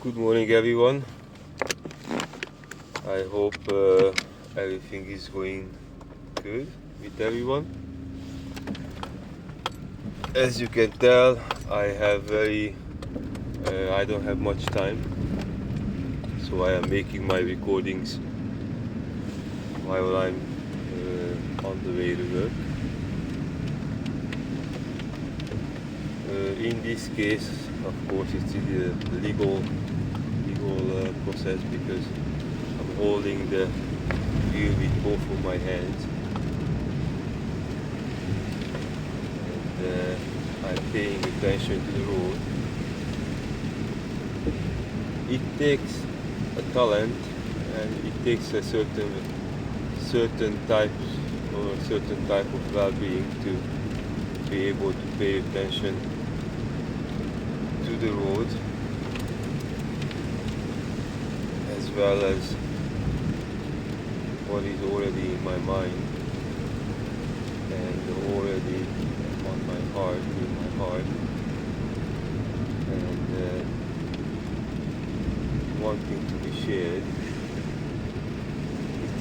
Good morning, everyone. I hope everything is going good with everyone. As you can tell, I don't have much time, so I am making my recordings while I'm on the way to work. In this case, of course, it's the legal process because I'm holding the wheel with both of my hands, and I'm paying attention to the road. It takes a talent, and it takes a certain type of well-being to be able to pay attention to the road, as well as what is already in my mind and already on my heart, and wanting to be shared.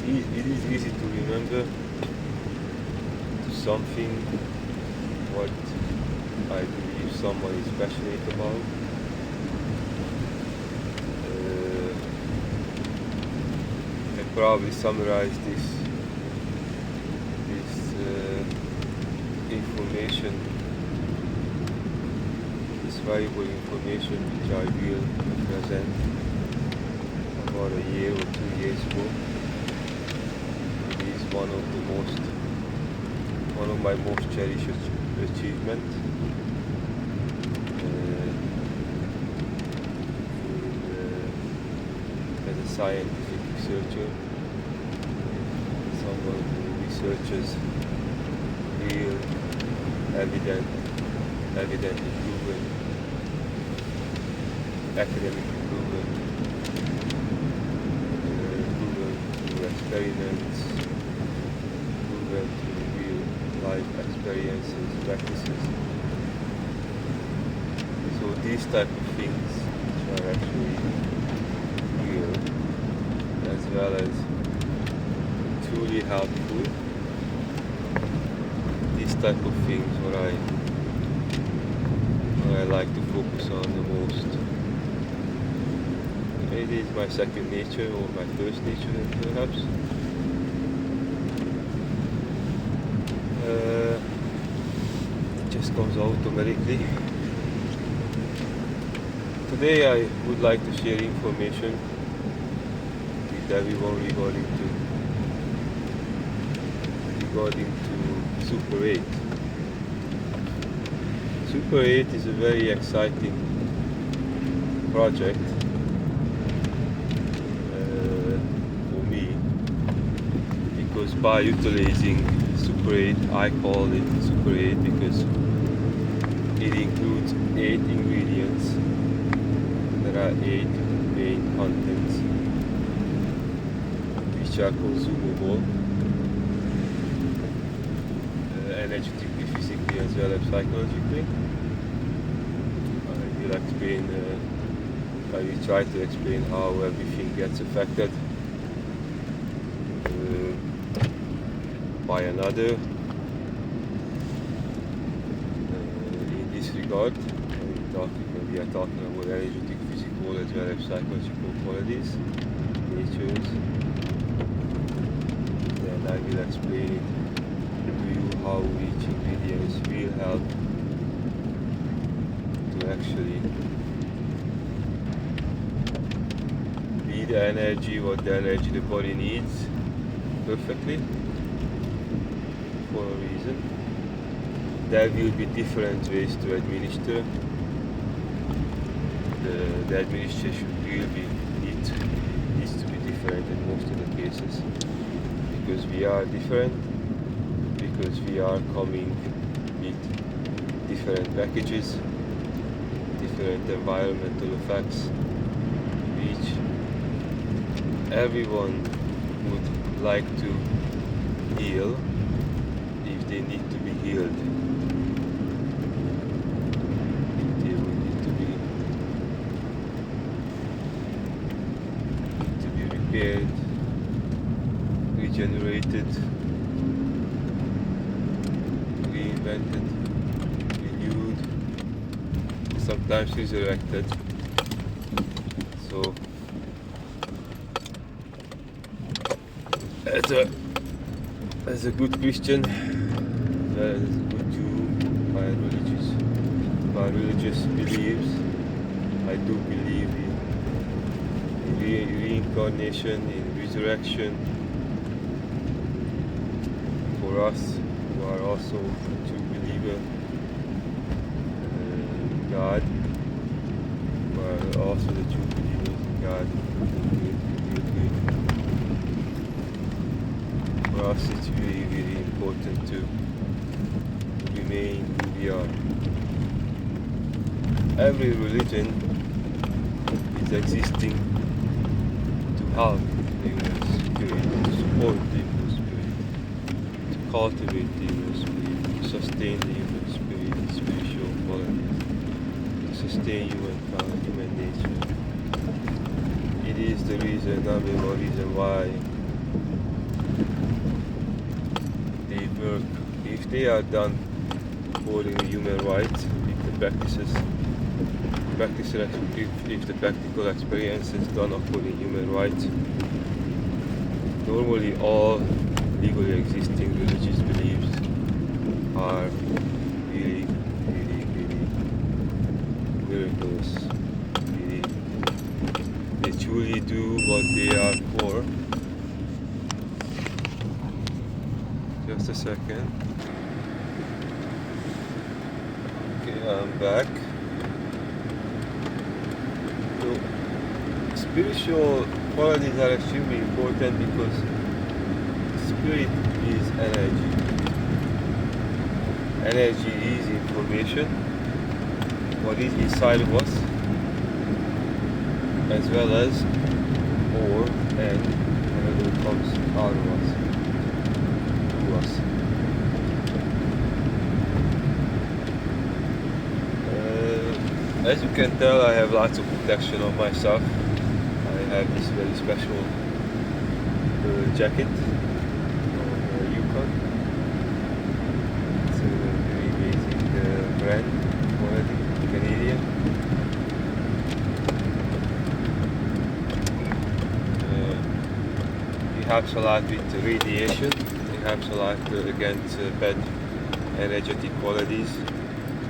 It is easy to remember something what I believe someone is passionate about. I probably summarize this information, this valuable information which I will present about a year or 2 years ago. It is one of my most cherished achievements. As a scientific researcher, someone who researches real, evidently proven, academically proven through experiments, proven through real life experiences, practices. So these type of things which are actually real, as well as truly helpful, these type of things what I like to focus on the most. It is my second nature or my first nature perhaps. It just comes automatically. Today I would like to share information with everyone regarding to Super 8. Super 8 is a very exciting project for me, because by utilizing Super 8, I call it Super 8 because it includes 8 ingredients. There are 8 main contents which are consumable energetically, physically, as well as psychologically. I will try to explain how everything gets affected by another. In this regard, we are talking about energetic, physical, as well as psychological qualities, natures. Then I will explain to you how each ingredient will help to actually be the energy the body needs perfectly for a reason. There will be different ways to administer. The administration needs to be different in most of the cases, because we are different, because we are coming with different packages, different environmental effects, which everyone would like to heal if they need to be healed. If they would need to be repaired, regenerated, reinvented, renewed, sometimes resurrected. So as a good Christian, as a good Jew, my religious beliefs, I do believe in reincarnation, in resurrection. For us who are also true believer in God, who are also the true believers in God, for us it's really, really important to remain who we are. Every religion is existing to help the human spirit, to support the human spirit, to cultivate the human spirit, to sustain the human spirit, the spiritual qualities, to sustain human nature. It is the reason, number one reason why they work. If they are done according to human rights, if the practical experience is done according to human rights, normally all legally existing religious beliefs are really, really, really miracles. Really, they truly do what they are for. Just a second. Okay, I'm back. So, spiritual qualities are extremely important because spirit is energy. Energy is information, what is inside of us, as well as or and whatever comes out of us, to us. As you can tell, I have lots of protection on myself. I have this very special jacket from Yukon. It's a very basic brand quality, Canadian. It helps a lot with radiation. It helps a lot against bad energetic qualities.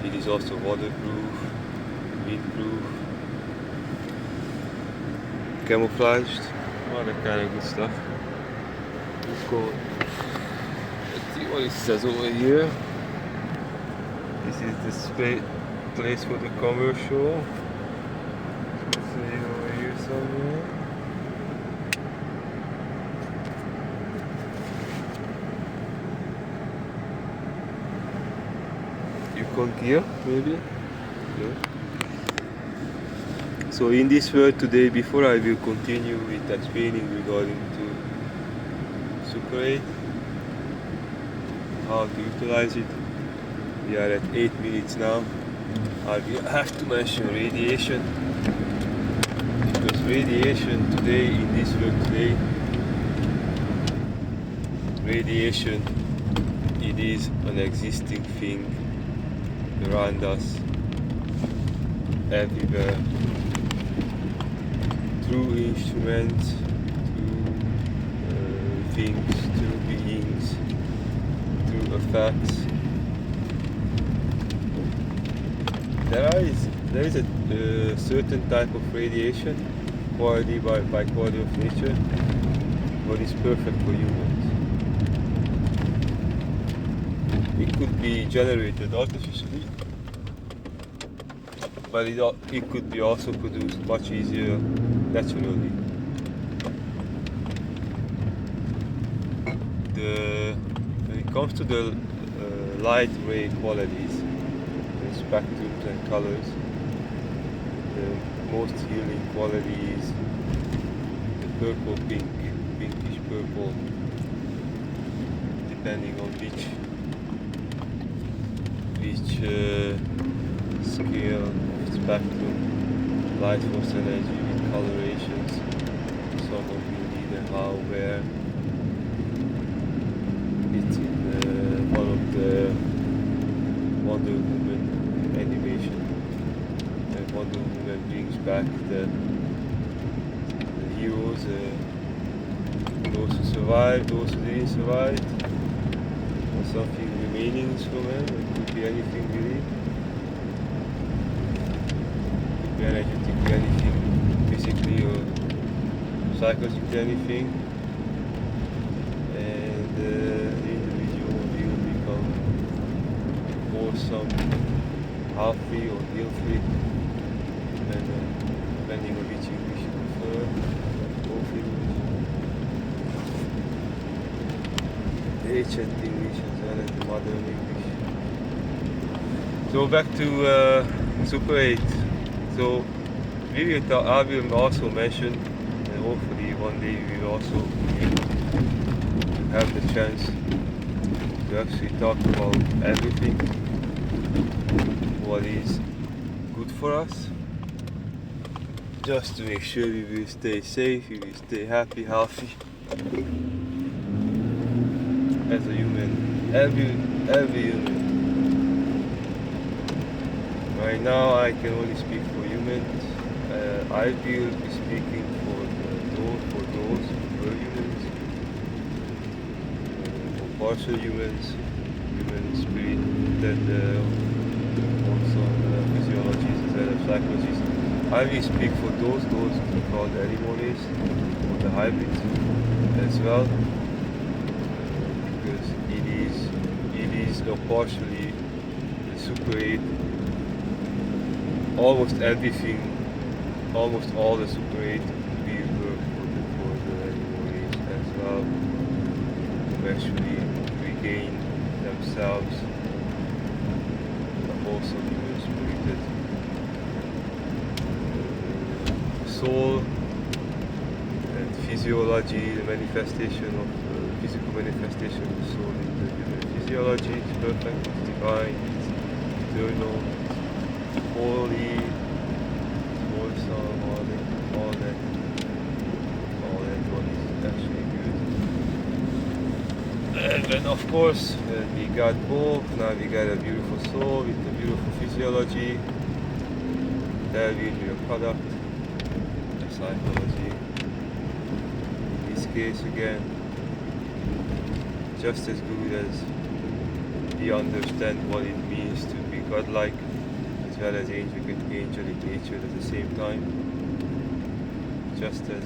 It is also waterproof, windproof, camouflaged, all that kind of good stuff. Let's go. Let's see what it says over here. This is the place for the commercial. Let's see over here somewhere. Yukon gear, maybe? No. So in this word today, before I will continue with explaining regarding to Super 8, how to utilize it, we are at 8 minutes now. I will have to mention radiation, because radiation today, in this world today, radiation, it is an existing thing around us, everywhere, through instruments, through things, through beings, through effects. There is a certain type of radiation, quality by quality of nature, what is perfect for humans. It could be generated artificially, but it could be also produced much easier naturally. When it comes to the light ray qualities, the spectrums and colors, the most healing qualities, the purple pink, pinkish purple, depending on which scale, spectrum, light force energy with colorations. Some of you somehow where it's in one of the Wonder Woman animation. And Wonder Woman brings back the heroes, those who survived, those who didn't survive, or something remaining from them. It could be anything really. It could be energetically anything, physically or psychologically anything. And the individual will become awesome, healthy or healthy, depending on which English you prefer. Both English. The ancient English as well as the modern English. So back to Super 8. So I will also mention, and hopefully one day we will also have the chance to actually talk about everything what is good for us, just to make sure we will stay safe, we will stay happy, healthy as a human, every human. Right now I can only speak for humans. I will be speaking for those who were humans, for partial humans, human spirit, and also physiologists as well as psychologists. I will speak for those called animals or the hybrids as well, because it is partially the Super 8. Almost everything, almost all the Super 8 will work for the animals as well, to actually regain themselves, but also human spirited soul and physiology, the manifestation of physical manifestation of the soul in the human physiology. It's perfect, it's divine, it's eternal, holy, wholesome, all that one is actually good. And then of course we got both. Now we got a beautiful soul with a beautiful physiology. That will be a product, a psychology. In this case again, just as good as we understand what it means to be godlike, as well as angelic nature at the same time, just as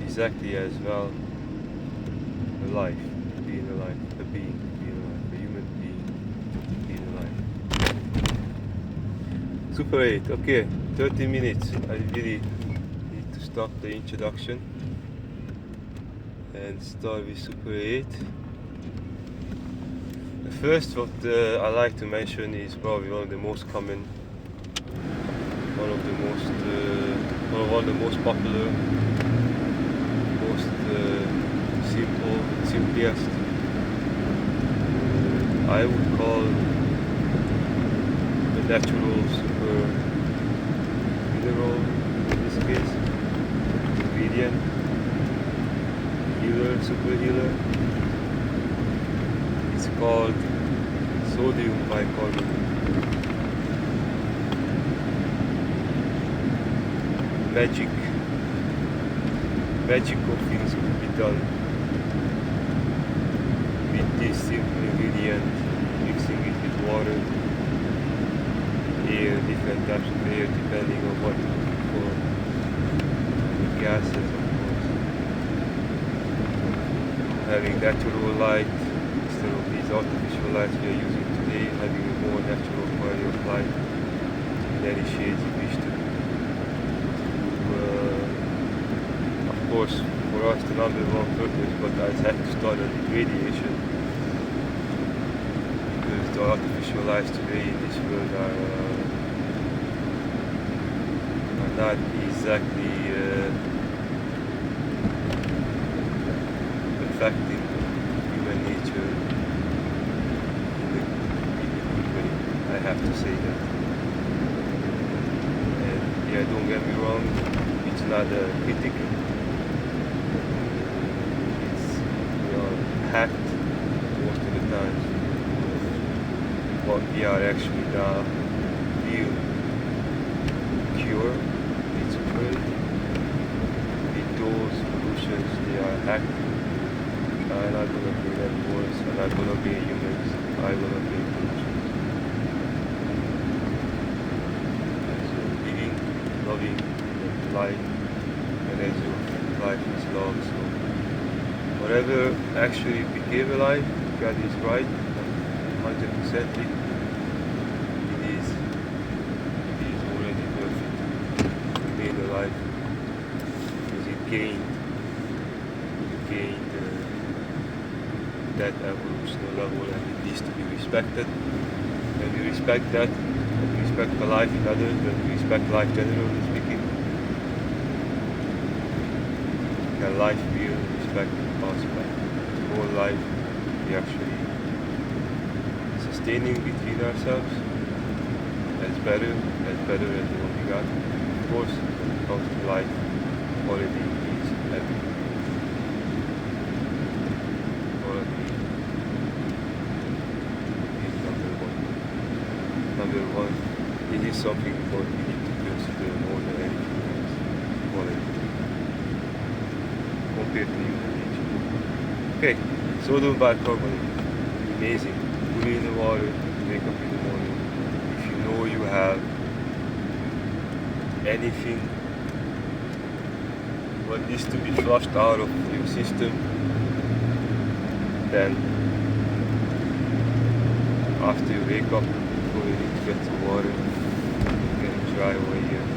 exactly as well a life, being alive, a being, being alive, a human being, being alive. Super 8, okay, 30 minutes. I really need to stop the introduction and start with Super 8. First, what I like to mention is probably one of the most common, one of the most popular, most simplest, I would call the natural super mineral in this case, ingredient, healer, super healer. It's called sodium bicarbonate. Magical things could be done with this simple ingredient, mixing it with water, air, different types of air depending on what you're looking for, gases of course. Having natural light instead of these artificial lights we are using today, having a more natural quality of light in any shades you wish to. Of course, for us the number one purpose, but I had to start on radiation, because the artificial lights today in this world are not exactly affecting human nature in a good way. I have to say that. And yeah, don't get me wrong, it's not a critic hacked most of the times. What we are actually now real cure, it's great. With those solutions, they are hacked. I'm not gonna bring any wars, I'm not gonna be humans, I'm gonna be pollutions. So living, loving life, and as your life is love, so whatever actually became alive, God is right, 100% it is already perfect to remain alive, because it gained that evolutionary level, and it needs to be respected. And we respect that, and we respect the life in others, and we respect life generally speaking. Can life be respect us back? More life we actually sustaining between ourselves as better as what we got. Of course, when it comes to life, quality is everything. Number one, it is something that we need to consider more than anything else. Quality. Compared to human nature. Okay, sodium bicarbonate. Amazing. Put it in the water, wake up in the morning. If you know you have anything what needs to be flushed out of your system, then after you wake up, you need to get some water, getting dry away here.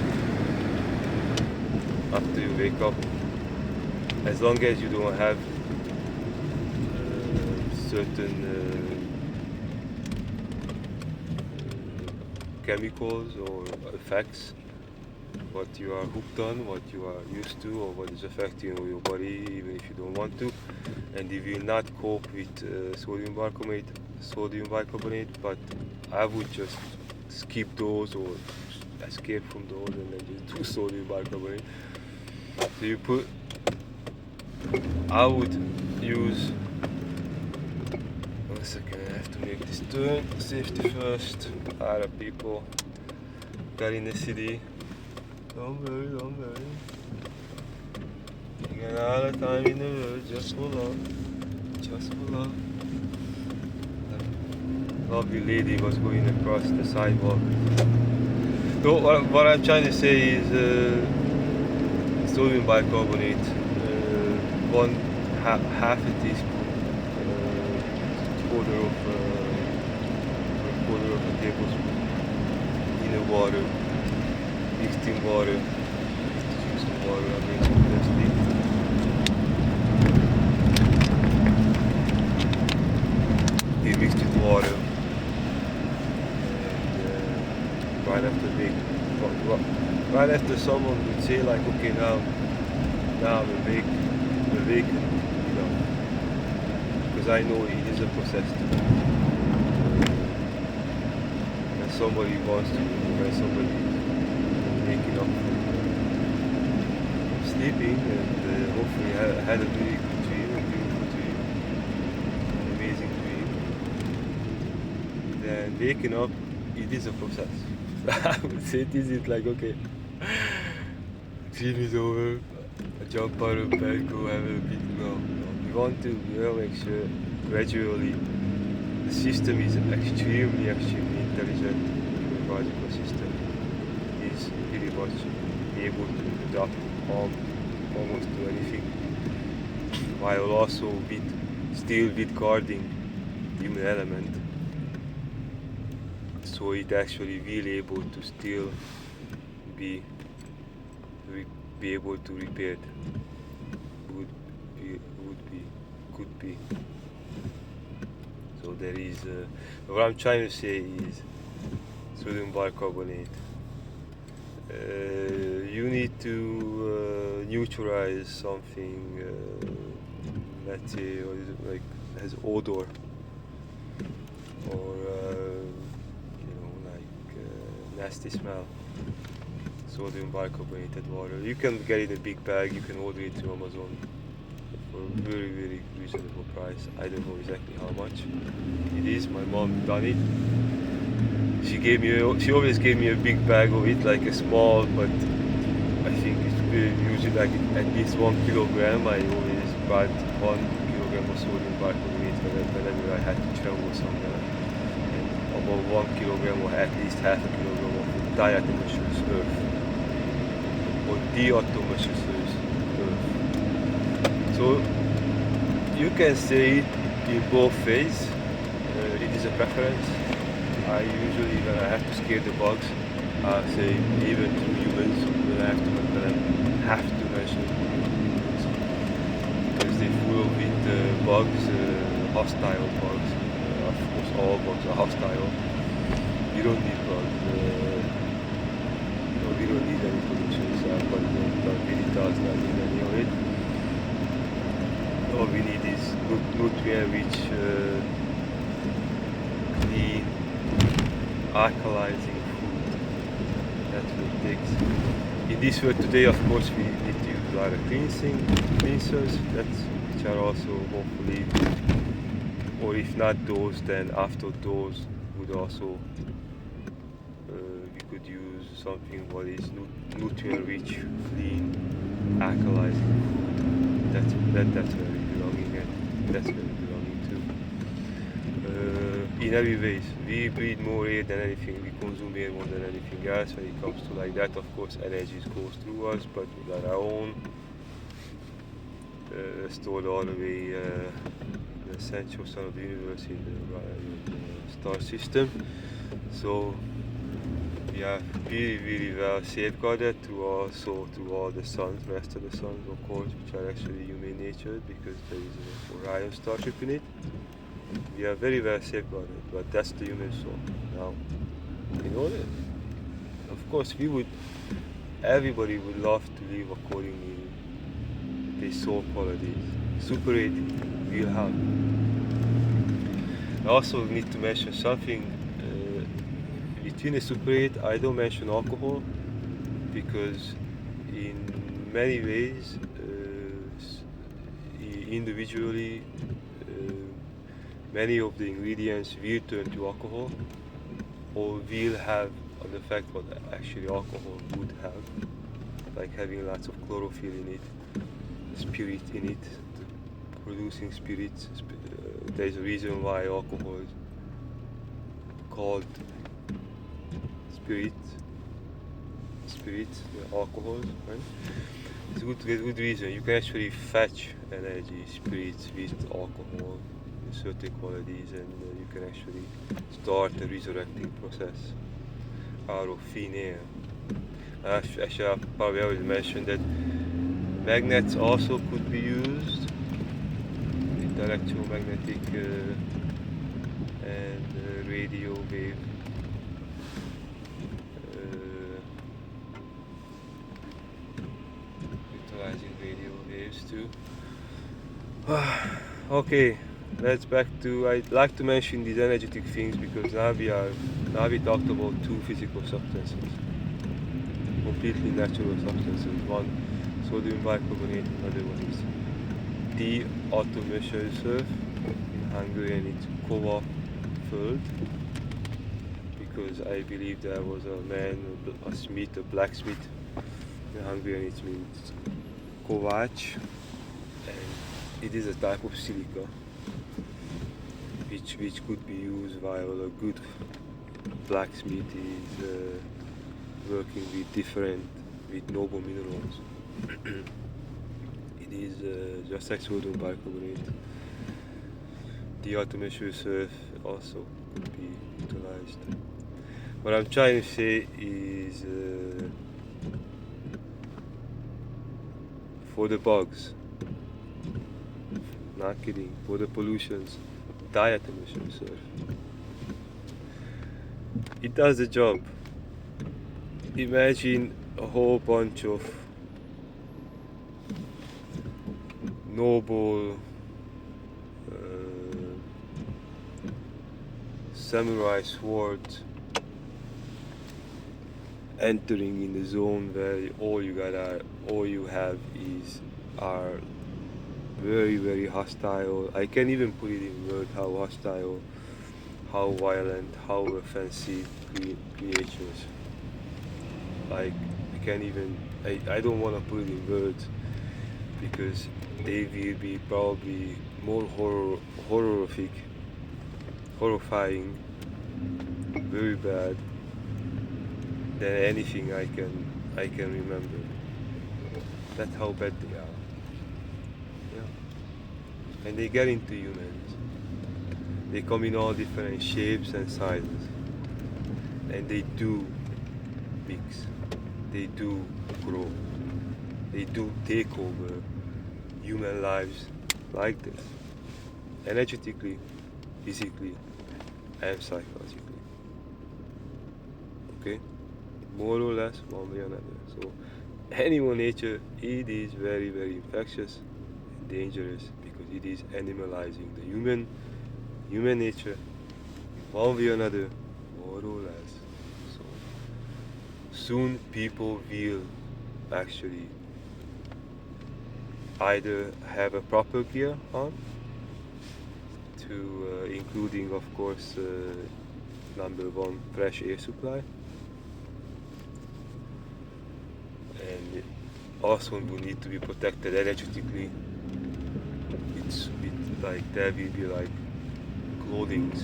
After you wake up, as long as you don't have certain chemicals or effects, what you are hooked on, what you are used to, or what is affecting your body, even if you don't want to, and if you not cope with sodium bicarbonate, but I would just skip those or escape from those and then just do sodium bicarbonate. So you put, I would use, one second, I have to make this turn, safety first, other people, got in the city, don't worry, you got all the time in the world, just hold on. Lovely lady was going across the sidewalk. So what I'm trying to say is sodium bicarbonate, half a teaspoon, quarter of a tablespoon in the water, mixed in water, use some water, I mean thirsty. They mixed with water. Right after someone would say like, okay, now I'm awake, because I know it is a process when somebody wants to, when somebody is waking up from sleeping and hopefully had a very good dream, a beautiful dream, an amazing dream, then waking up, it is a process. I would say this is like, okay, dream is over, I jump out of bed, go have a bit. No. We want to make sure gradually the system is extremely intelligent. The biological system is pretty much able to adapt almost to anything, while also still guarding human element. So it actually will able to still be able to repair it. Could be. So there is what I'm trying to say is sodium bicarbonate. You need to neutralize something. Let's say, like has odor or nasty smell. Sodium bicarbonated water. You can get it in a big bag. You can order it to Amazon. for a very, very reasonable price. I don't know exactly how much it is. My mom done it. She always gave me a big bag of it, like a small, but I think it's usually like at least 1 kilogram. I always bought 1 kilogram of sodium bicarbonate whenever I had to travel somewhere. And about 1 kilogram or at least half a kilogram of diatomaceous earth or diatomaceous earth. So you can say it in both ways. It is a preference. I usually, when I have to scare the bugs, I say even to humans, when I have to mention humans, because they're full of it, bugs, hostile bugs. Of course, all bugs are hostile. We don't need bugs. No, we don't need any pollution, so but really does not need any of it. All we need is nutrient-rich, clean, alkalizing food. That's what it takes. In this world today, of course, we need to use a lot of cleansers, which are also hopefully, or if not those, then after those would also, we could use something what is nutrient-rich, clean, alkalizing food. That's where we belonging, and that's where we belonging to. In every ways, we breathe more air than anything, we consume air more than anything else. When it comes to like that, of course, energy goes through us, but we got our own stored all the way in the central sun of the universe in the star system. So we are really, really well safeguarded through all the suns, rest of the suns, of course, which are actually human natured because there is an Orion starship in it. We are very well safeguarded, but that's the human soul. Now, in order, of course, everybody would love to live according to their soul qualities. Super 8 will help. I also need to mention something. Between the Super 8, I don't mention alcohol because in many ways, individually, many of the ingredients will turn to alcohol or will have an effect what actually alcohol would have, like having lots of chlorophyll in it, spirit in it, producing spirits. There's a reason why alcohol is called spirit, alcohol, right? It's good reason. You can actually fetch energy, spirits with alcohol in certain qualities, and you can actually start a resurrecting process out of thin air. Actually, I probably already mentioned that magnets also could be used, electromagnetic and radio wave. Utilizing radio waves too. Okay, let's back to. I'd like to mention these energetic things because now we talked about two physical substances, completely natural substances. One sodium bicarbonate, another one is diatomaceous earth. In Hungarian it's Kova Föld, because I believe there was a man, a smith, a blacksmith. In Hungarian it means Kovács, and it is a type of silica which could be used while a good blacksmith is working with noble minerals. It is just like sodium bicarbonate. Diatomaceous earth also could be utilized. What I'm trying to say is for the bugs, not kidding, for the pollutions, diatomaceous earth. It does the job. Imagine a whole bunch of noble samurai swords entering in the zone where all you have are very, very hostile. I can't even put it in words how hostile, how violent, how offensive creatures. Like, I can't even, I don't want to put it in words because they will be probably more horrific, horrifying, very bad than anything I can remember. That's how bad they are. Yeah. And they get into humans. They come in all different shapes and sizes. And they do mix. They do grow. They do take over human lives like this. Energetically, physically, and psychologically. Okay? More or less, one way or another. So, animal nature, it is very, very infectious and dangerous because it is animalizing the human nature, one way or another, more or less. So, soon people will actually either have a proper gear on, to including of course number one, fresh air supply, and also will need to be protected energetically. Like there will be like clothings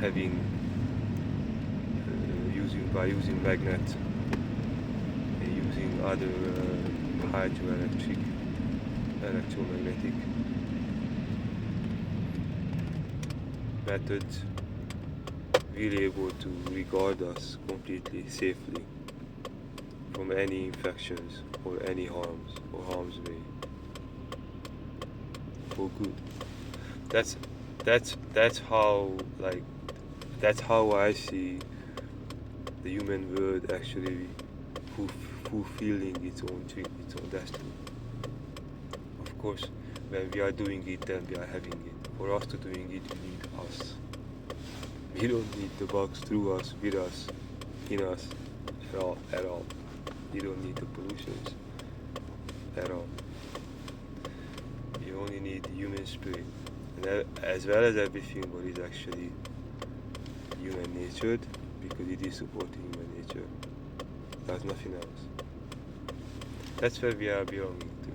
having using magnet and using other electromagnetic methods, really able to regard us completely safely from any infections or any harm's way. For good. That's how I see the human world actually fulfilling its own destiny. Of course, when we are doing it, then we are having it. For us to doing it, we need us. We don't need the bugs through us, with us, in us, at all. We don't need the pollutions at all. You only need human spirit, and as well as everything what is actually human natured, because it is supporting human nature. There's nothing else. That's where we are belonging to.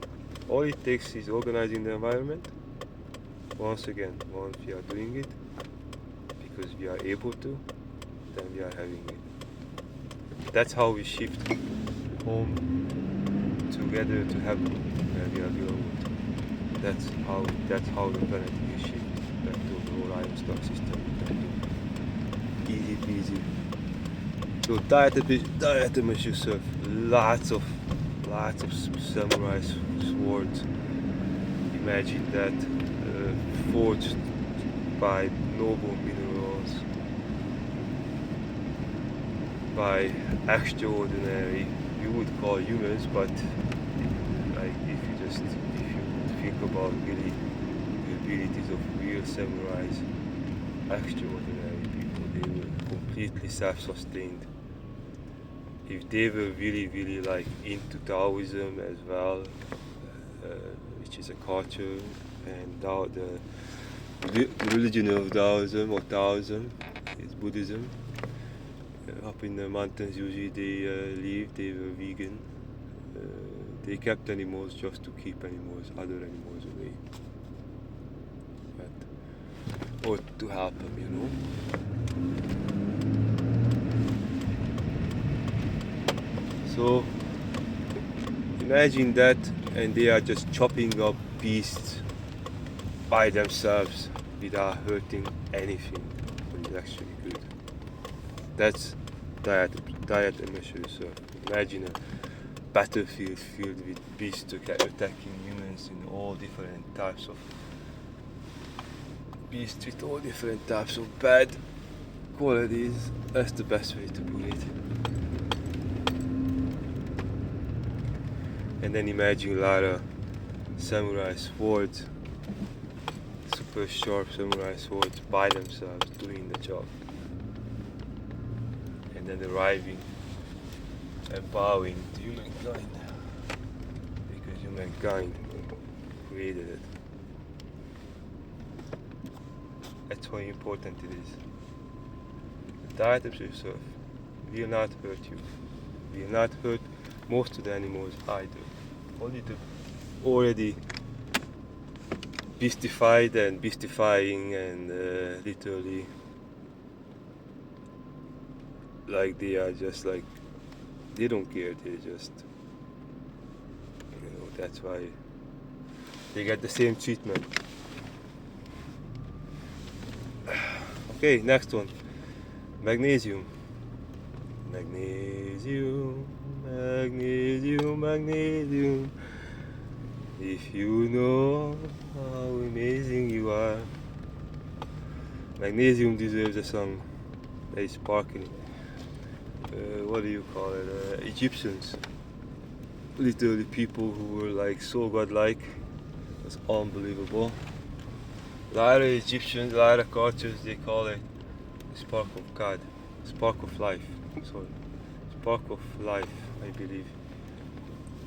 All it takes is organizing the environment. Once again, once we are doing it, because we are able to, then we are having it. That's how we shift home together to heaven, where we are belonging to. That's how the planet will shift back to the Orion star system. Easy peasy. So diet yourself. Lots of samurai swords. Imagine that forged by noble minerals, by extraordinary, you would call humans, but like if you think about really the abilities of real samurais, extraordinary people, they were completely self-sustained. If they were really like into Taoism as well, which is a culture, and the religion of Taoism is Buddhism. Up in the mountains, usually they were vegan. They kept animals just to keep other animals away. Or to help them, you know. So imagine that, and they are just chopping up beasts by themselves without hurting anything, which is actually good. That's diet measures. So imagine a battlefield filled with beasts attacking humans in all different types of beasts with all different types of bad qualities. That's the best way to put it. And then imagine a lot of samurai swords, super sharp samurai swords by themselves doing the job. And then arriving and bowing to humankind. Because humankind created it. That's how important it is. The items you serve will not hurt you. Will not hurt most of the animals either. Only the already beastified and beastifying and literally like they are just like they don't care. They just that's why they get the same treatment. Okay, next one. Magnesium. Magnesium, magnesium, magnesium. If you know how amazing you are. Magnesium deserves a song. They sparkling. What do you call it? Egyptians. Literally people who were like so godlike. It's unbelievable. A lot of Egyptians, a lot of cultures, they call it spark of God, spark of life. Sorry, spark of life. I believe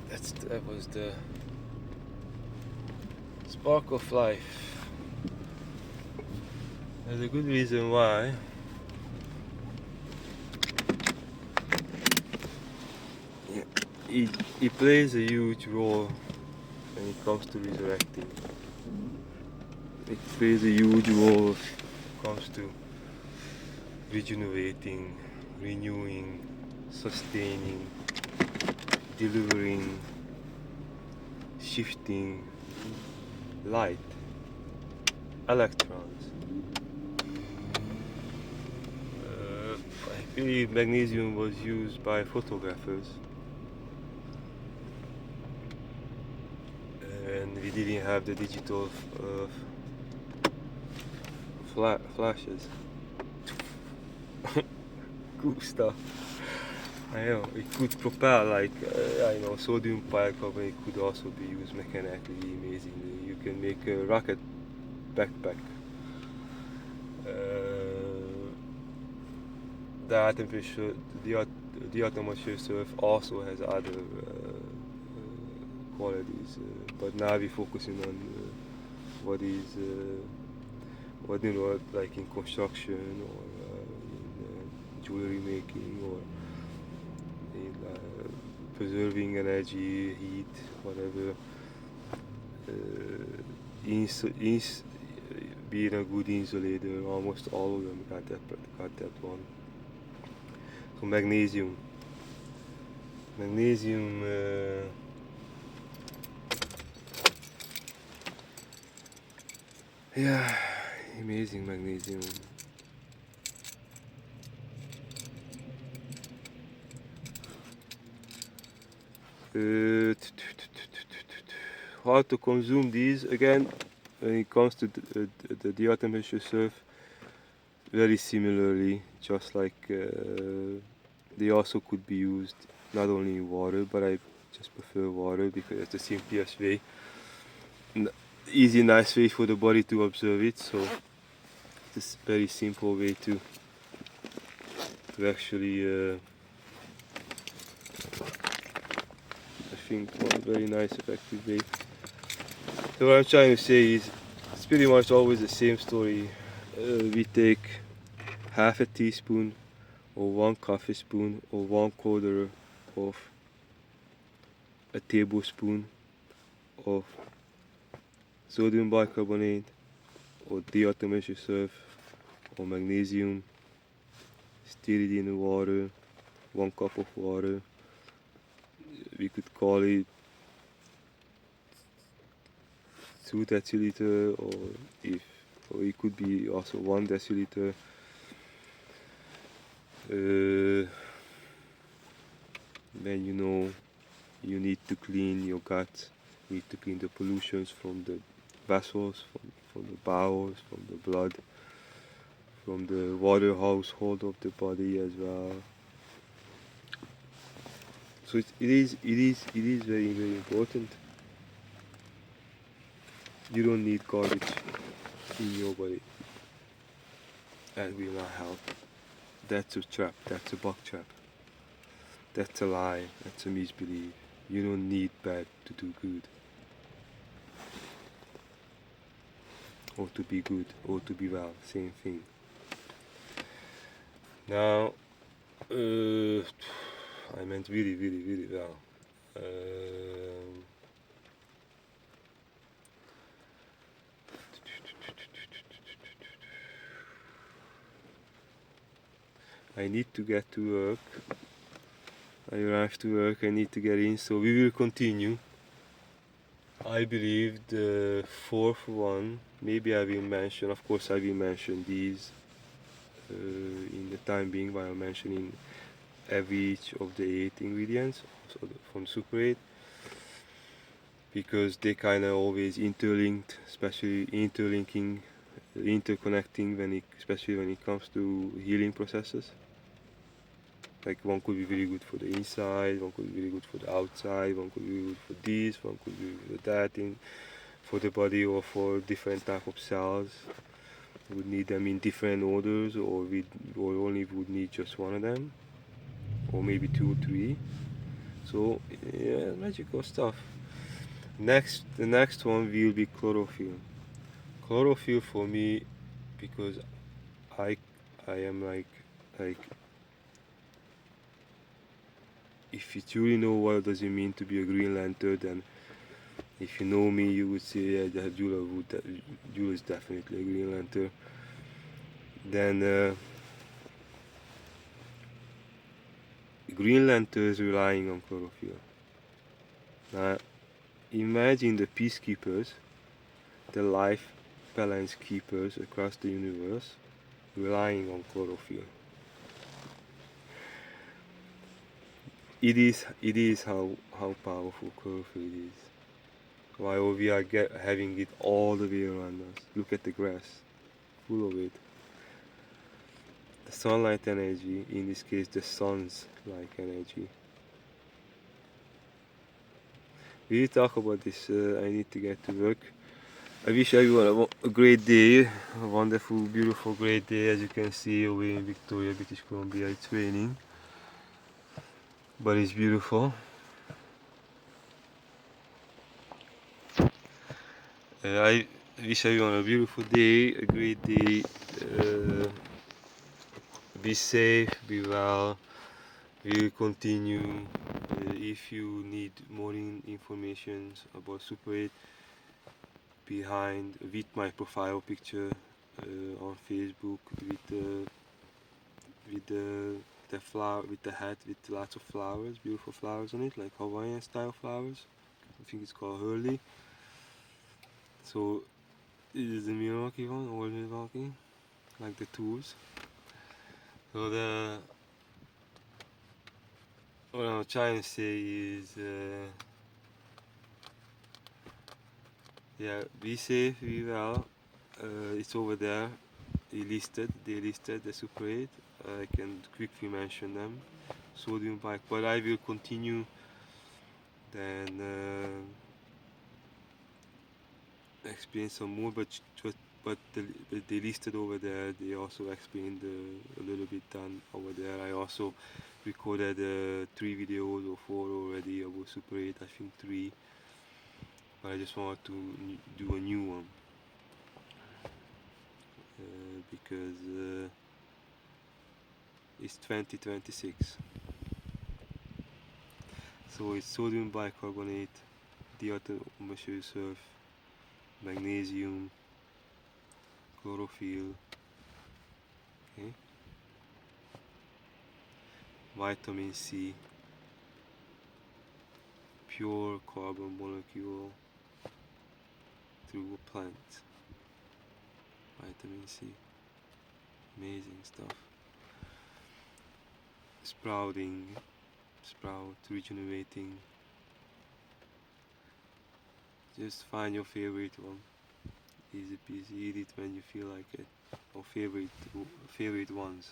that was the spark of life. There's a good reason why. He plays a huge role when it comes to resurrecting. It plays a huge role when it comes to regenerating, renewing, sustaining, delivering, shifting light, electrons. I believe magnesium was used by photographers, and we didn't have the digital flashes. Cool stuff. I know, it could propel like, I know, sodium bicarbonate could also be used mechanically amazingly. You can make a rocket backpack. The atmosphere surf also has other qualities, but now we're focusing on what is, what like in construction or in jewelry making or in preserving energy, heat, whatever. Being a good insulator, almost all of them got that one. So magnesium. Yeah, amazing magnesium. How to consume these again when it comes to the diatomaceous surf, very similarly, just like they also could be used not only in water, but I just prefer water because it's the simplest way, easy, nice way for the body to observe it. So it's a very simple way to actually I think one very nice effective way. So what I'm trying to say is it's pretty much always the same story. We take half a teaspoon or 1 coffee spoon or 1/4 of a tablespoon of sodium bicarbonate or diatomaceous surf or magnesium, stir it in the water, 1 cup of water. We could call it 2 deciliter, or it could be also 1 deciliter. Then you need to clean your gut, you need to clean the pollutions from the vessels, from the bowels, from the blood, from the water household of the body as well. So it is very, very important. You don't need garbage in your body. That will not help. That's a trap, that's a buck trap. That's a lie, that's a misbelief. You don't need bad to do good. or to be good, or to be well, same thing. Now, I meant really, really, really well. I need to get to work. I arrived to work, I need to get in, so we will continue. I believe the fourth one, maybe I will mention, of course I will mention these in the time being while mentioning every each of the 8 ingredients so from Super 8, because they kind of always interlinked, especially interconnecting especially when it comes to healing processes. Like one could be really good for the inside, one could be really good for the outside, one could be really good for this, one could be really good for that for the body or for different type of cells. We would need them in different orders, or only would need just one of them, or maybe 2 or 3. So yeah, magical stuff. The next one will be chlorophyll. Chlorophyll for me, because I am like if you truly know what does it mean to be a Green Lantern, then if you know me, you would say, yeah, that Jula is definitely a Green Lantern. Then Green Lantern is relying on chlorophyll. Now, imagine the peacekeepers, the life balance keepers across the universe, relying on chlorophyll. It is how powerful chlorophyll is. While we are having it all the way around us. Look at the grass, full of it. The sunlight energy, in this case the sun's like energy. We will talk about this, I need to get to work. I wish everyone a great day, a wonderful, beautiful, great day. As you can see over in Victoria, British Columbia, it's raining, but it's beautiful. I wish everyone a beautiful day, a great day. Be safe, be well. We will continue. If you need more information about Super 8, behind with my profile picture on Facebook, the flower, with the hat with lots of flowers, beautiful flowers on it, like Hawaiian style flowers. I think it's called Hurley. So this is the Milwaukee one, old Milwaukee, like the tools. So what I'm trying to say is, yeah, be safe, be well. It's over there. They listed the Super 8. I can quickly mention them. Sodium bike, but I will continue. Then explain some more. But they listed over there. They also explained a little bit done over there. I also recorded 3 videos or 4 already about Super 8. I think 3. But I just wanted to do a new one because it's 2026. So it's sodium bicarbonate, diatomaceous earth, magnesium, chlorophyll, okay, vitamin C, pure carbon molecule through a plant. Vitamin C, amazing stuff. Sprout, regenerating. Just find your favorite one. Easy peasy, eat it when you feel like it. Or favorite ones.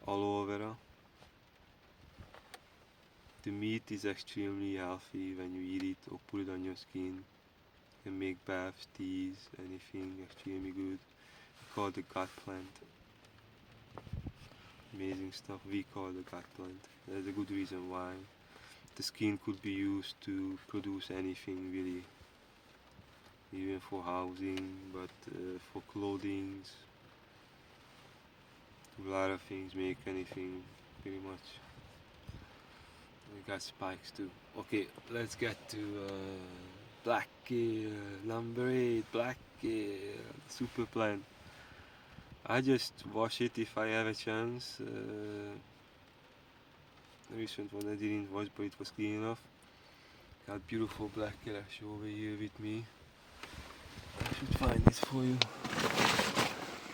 Aloe vera. The meat is extremely healthy when you eat it or put it on your skin. You can make baths, teas, anything extremely good. We call it the gut plant. Amazing stuff. We call it the gut plant. There's a good reason why. the skin could be used to produce anything really, even for housing, but for clothing, a lot of things, make anything pretty much. We got spikes too. Okay, let's get to black number 8, black super plant. I just wash it if I have a chance. The recent one I didn't wash, but it was clean enough. Got beautiful black Kalash over here with me. I should find this for you.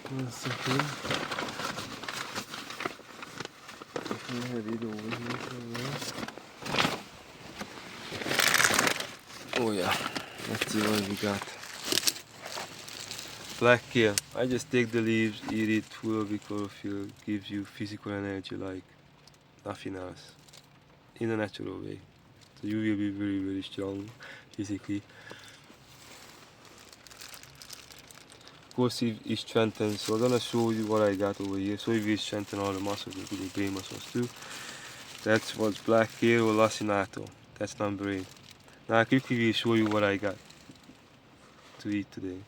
1 second. If I have it over here somewhere. Oh yeah, let's see what we got. Black kale. I just take the leaves, eat it full of chlorophyll, gives you physical energy like nothing else. In a natural way. So you will be very, very strong physically. Of course it strengthens, so I'm gonna show you what I got over here. So it will strengthen all the muscles, including brain muscles too. That's what's black kale or lacinato. That's number 8. Now I quickly will show you what I got to eat today.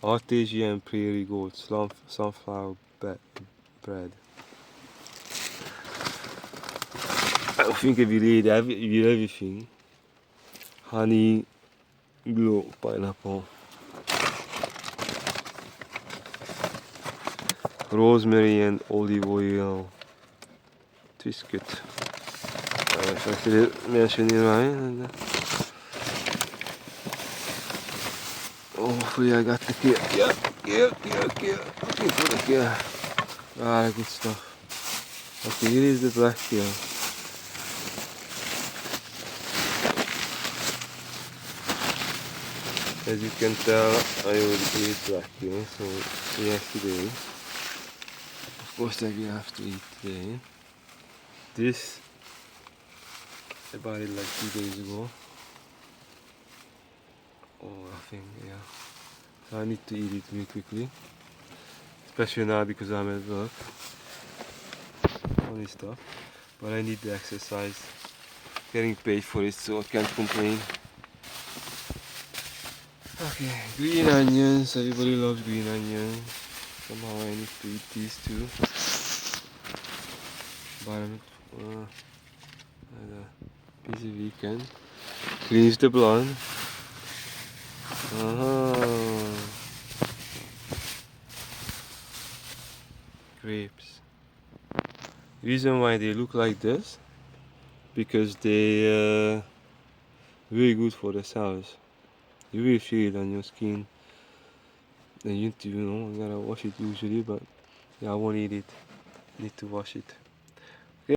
Artesian prairie goat, sunflower bread. I think I will eat everything. Honey, glow, pineapple, rosemary and olive oil, Triscuit. If I could mention it right. Hopefully I got the kit. Yeah. Looking for the kit. Ah, good stuff. Okay, here is the black kale. As you can tell, I already ate black kale, so yesterday. Of course I will have to eat today. This, I bought it like 2 days ago. Oh, I think, yeah. So I need to eat it really quickly. Especially now because I'm at work. All this stuff. But I need the exercise. Getting paid for it, so I can't complain. Okay, green onions. Everybody loves green onions. Somehow I need to eat these too. But I'm had a busy weekend. Cleans the blood. Grapes. Reason why they look like this, because they really good for the cells. You will feel it on your skin. And you know, I gotta wash it usually, but yeah, I won't eat it. Need to wash it.